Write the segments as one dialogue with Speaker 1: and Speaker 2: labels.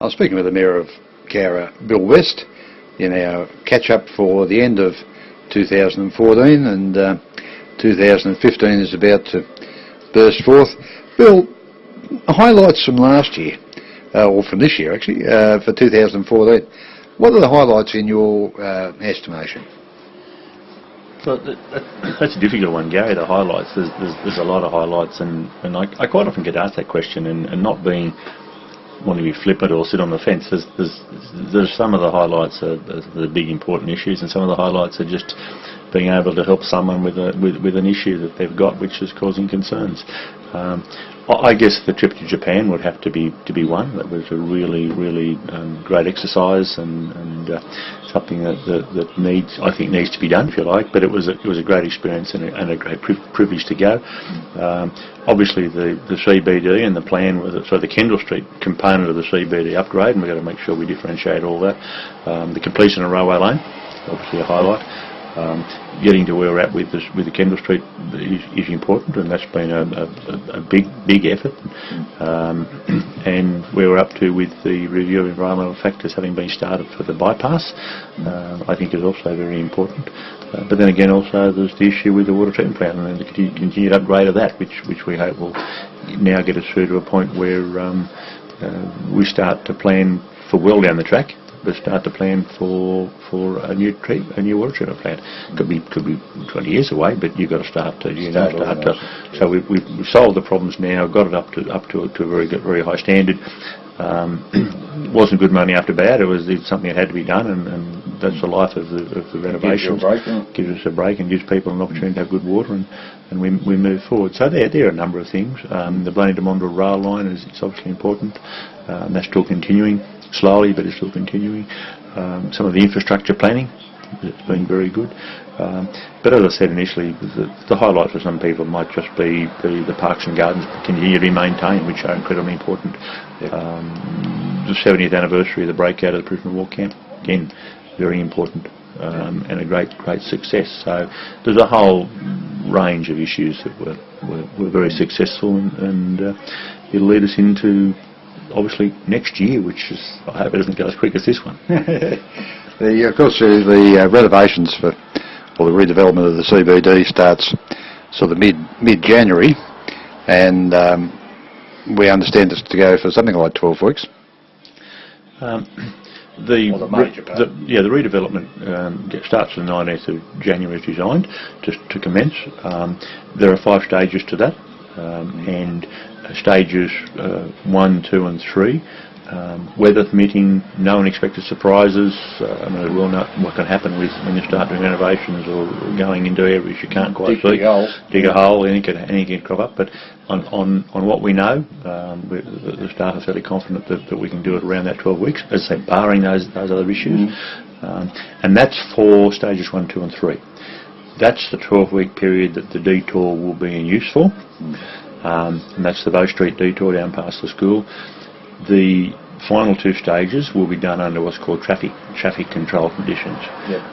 Speaker 1: I was speaking with the Mayor of Cowra, Bill West, in our catch-up for the end of 2014, and 2015 is about to burst forth. Bill, highlights from last year, or from this year actually, for 2014. What are the highlights in your estimation?
Speaker 2: Well, that's a difficult one, Gary, the highlights. There's a lot of highlights, and I quite often get asked that question, and not wanting to be flippant or sit on the fence. There's some of the highlights are the big important issues, and some of the highlights are just being able to help someone with an issue that they've got which is causing concerns. I guess the trip to Japan would have to be one. That was a really great exercise, and something that I think needs to be done, if you like. But it was a great experience and a great privilege to go. Obviously, the CBD and the plan was the Kendall Street component of the CBD upgrade, and we've got to make sure we differentiate all that. The completion of Railway Lane, obviously a highlight. Getting to where we're at with the Kendall Street is important, and that's been a big effort. And where we're up to with the review of environmental factors having been started for the bypass, I think is also very important. But then again, also there's the issue with the water treatment plant and the continued upgrade of that, which we hope will now get us through to a point where we start to plan for well down the track. But start to plan for a new water treatment plant. Could be 20 years away, but you've got to start to. So we've solved the problems now, got it up to a very high standard. Wasn't good money after bad. It's something that had to be done, and that's the life of the renovation. Gives us a break and gives people an opportunity to have good water, and we move forward. So there are a number of things. The Blenheim to Mondor rail line is obviously important. That's still continuing. Slowly, but it's still continuing. Some of the infrastructure planning has been very good. But as I said initially, the highlight for some people might just be the parks and gardens continue to be maintained, which are incredibly important. The 70th anniversary of the breakout of the prisoner of war camp, again, very important, and a great success. So there's a whole range of issues that were very successful, and it'll lead us into obviously next year, which is, I hope it doesn't go as quick as this one.
Speaker 1: Of course, the renovations or the redevelopment of the CBD starts sort of mid-January, and we understand it's to go for something like 12 weeks. The redevelopment starts on the 19th of January as designed to commence. There are 5 stages to that, and stages 1, 2 and 3. Weather permitting, no unexpected surprises. I mean, we'll know what can happen when you start doing renovations or going into areas you can't quite see. Dig a hole, anything can crop up. But on what we know, the staff are fairly confident that we can do it around that 12 weeks, as I say, barring those other issues. And that's for stages 1, 2 and 3. That's the 12-week period that the detour will be in use for. And that's the Bow Street detour down past the school. The final 2 stages will be done under what's called traffic control conditions,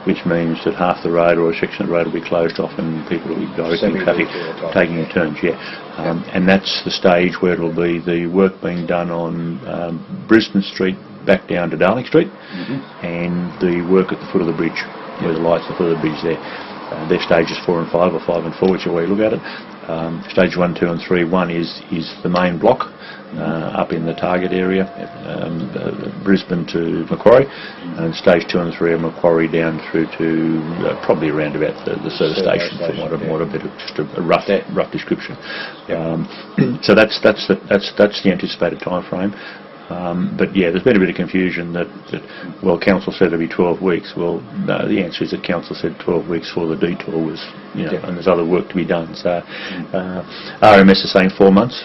Speaker 1: which means that half the road or a section of the road will be closed off and people will be directing traffic, taking turns. And that's the stage where it'll be the work being done on Brisbane Street back down to Darling Street, and the work at the foot of the bridge, where the lights at the foot of the bridge there. They're stages 4 and 5, or 5 and 4, whichever way you look at it. Stage 1, 2 and 3. 1 is the main block up in the target area, Brisbane to Macquarie, and stage 2 and 3 are Macquarie down through to probably around about the service station, for what a bit of just a rough description. So that's the anticipated time frame. But yeah, there's been a bit of confusion that council said it'd be 12 weeks. Well, no, the answer is that council said 12 weeks for the detour was, and there's other work to be done. So RMS is saying 4 months.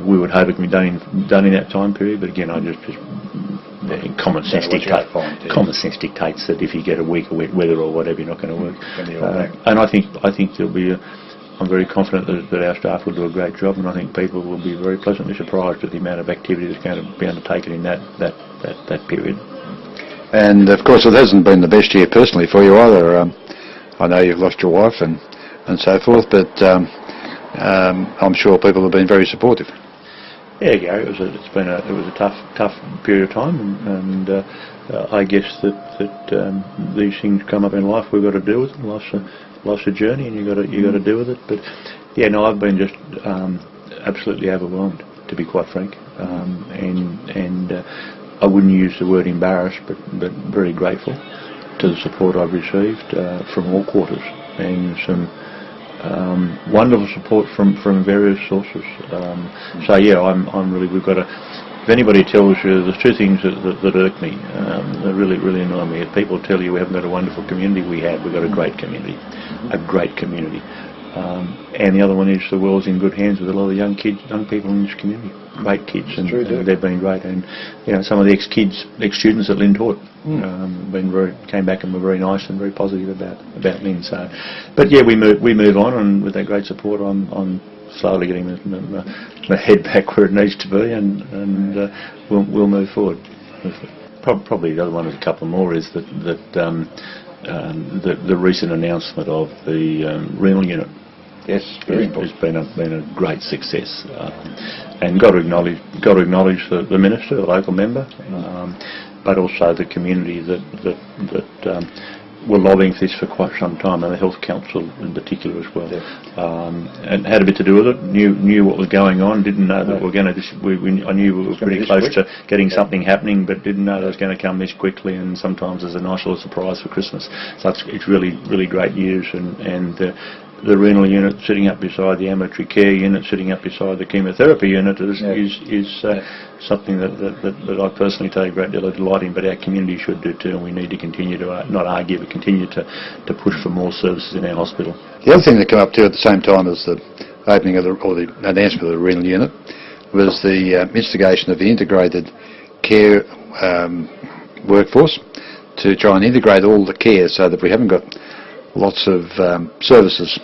Speaker 1: We would hope it can be done in that time period. But again, common sense dictates that if you get a week of wet weather or whatever, you're not going to work. And I think there'll be I'm very confident that our staff will do a great job, and I think people will be very pleasantly surprised at the amount of activity that's going to be undertaken in that period. And of course, it hasn't been the best year personally for you either. I know you've lost your wife and so forth, but I'm sure people have been very supportive. Yeah, Gary, it was a tough period of time, and I guess that these things come up in life. We've got to deal with them. Life's a journey, and you got to deal with it. But yeah, no, I've been just absolutely overwhelmed, to be quite frank, and I wouldn't use the word embarrassed, but very grateful to the support I've received from all quarters, and some wonderful support from various sources. So yeah, I'm really. We've got to. If anybody tells you, there's two things that irk me, that really annoy me. If people tell you we haven't got a wonderful community, we have. We've got a great community, and the other one is the world's in good hands with a lot of young people in this community. Great kids, and they've been great. And you know, some of the ex-students that Lynn taught came back and were very nice and very positive about Lynn. So, but yeah, we move on, and with that great support, I'm slowly getting my head back where it needs to be, and we'll move forward. Probably the other one, with a couple more, is that the recent announcement of the renal unit.
Speaker 2: Yes, very important.
Speaker 1: It's been a great success, and got to acknowledge the minister, the local member, but also the community that were lobbying for this for quite some time, and the Health Council in particular as well, and had a bit to do with it. Knew what was going on. Didn't know that we were going to. I knew we were pretty close to getting something happening, but didn't know it was going to come this quickly. And sometimes there's a nice little surprise for Christmas. So it's really great news, and the renal unit sitting up beside the ambulatory care unit, sitting up beside the chemotherapy unit is something that I personally take a great deal of delight in, but our community should do too, and we need to continue to not argue, but continue to push for more services in our hospital.
Speaker 3: The other thing that came up too at the same time as the opening of the announcement of the renal unit was the instigation of the integrated care workforce to try and integrate all the care so that we haven't got lots of services,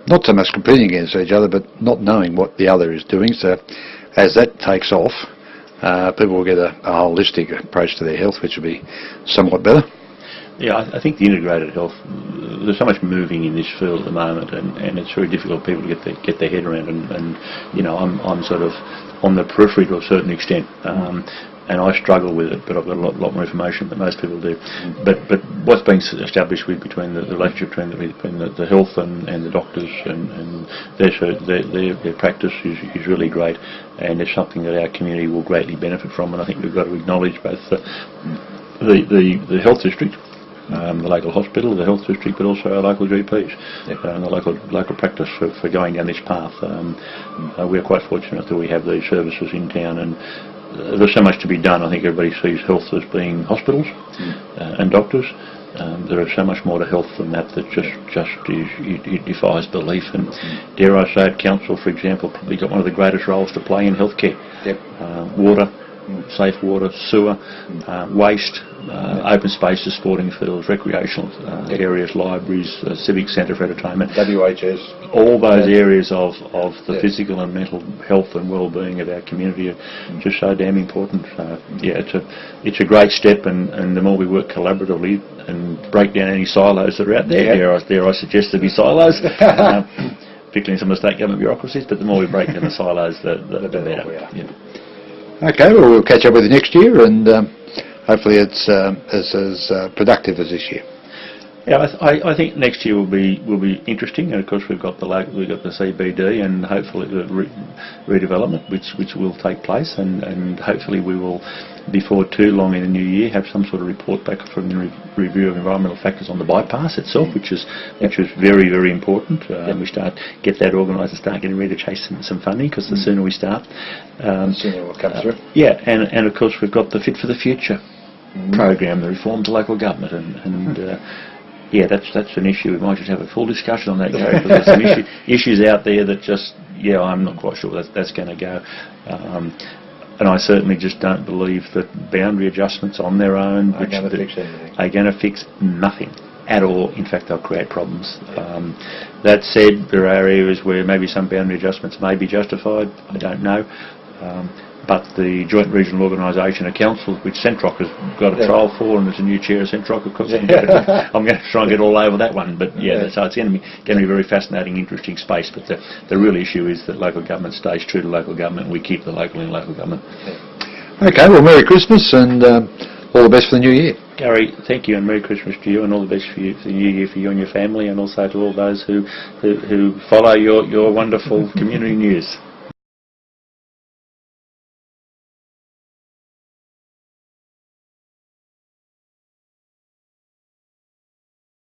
Speaker 3: not so much competing against each other, but not knowing what the other is doing. So as that takes off, people will get a holistic approach to their health, which will be somewhat better.
Speaker 1: Yeah, I think the integrated health, there's so much moving in this field at the moment, and it's very difficult for people to get their head around, and you know, I'm sort of on the periphery to a certain extent. And I struggle with it, but I've got a lot more information than most people do. But what's been established between the relationship between the health and the doctors and their practice is really great, and it's something that our community will greatly benefit from. And I think we've got to acknowledge both the health district, the local hospital, the health district, but also our local GPs and the local practice for going down this path. We're quite fortunate that we have these services in town, and there's so much to be done. I think everybody sees health as being hospitals and doctors. There is so much more to health than that it defies belief. And dare I say it, council, for example, probably got one of the greatest roles to play in healthcare. Water, safe water, sewer, waste, open spaces, sporting fields, recreational areas, libraries, civic centre for entertainment.
Speaker 3: WHS.
Speaker 1: All those areas of the physical and mental health and well-being of our community are just so damn important. Yeah, it's a great step, and the more we work collaboratively and break down any silos that are out there, dare I suggest there be silos, particularly in some of the state government bureaucracies, but the more we break down the silos, the better.
Speaker 3: Okay, well, we'll catch up with you next year, and hopefully it's as productive as this year.
Speaker 1: Yeah, I think next year will be interesting, and of course we've got the CBD and hopefully the redevelopment which will take place, and hopefully we will, before too long in the new year, have some sort of report back from the review of environmental factors on the bypass itself, which is very important. We get that organised and start getting ready to chase some funding, because the sooner we start,
Speaker 3: the sooner it will come through.
Speaker 1: Yeah, and of course we've got the Fit for the Future program, the reform to local government, and yeah, that's an issue. We might just have a full discussion on that, Gary, because there's some issues out there that just, I'm not quite sure that's going to go. And I certainly just don't believe that boundary adjustments on their own are going to fix nothing at all. In fact, they'll create problems. That said, there are areas where maybe some boundary adjustments may be justified. I don't know. But the Joint Regional Organisation of Councils, which Centroc has got a trial for, and there's a new chair of Centroc, of course, I'm going to try and get all over that one. But so it's going to be a very fascinating, interesting space. But the real issue is that local government stays true to local government, and we keep the local in local government.
Speaker 3: Okay, well, Merry Christmas and all the best for the new year.
Speaker 1: Gary, thank you, and Merry Christmas to you, and all the best for you for the new year for you and your family, and also to all those who follow your wonderful community news.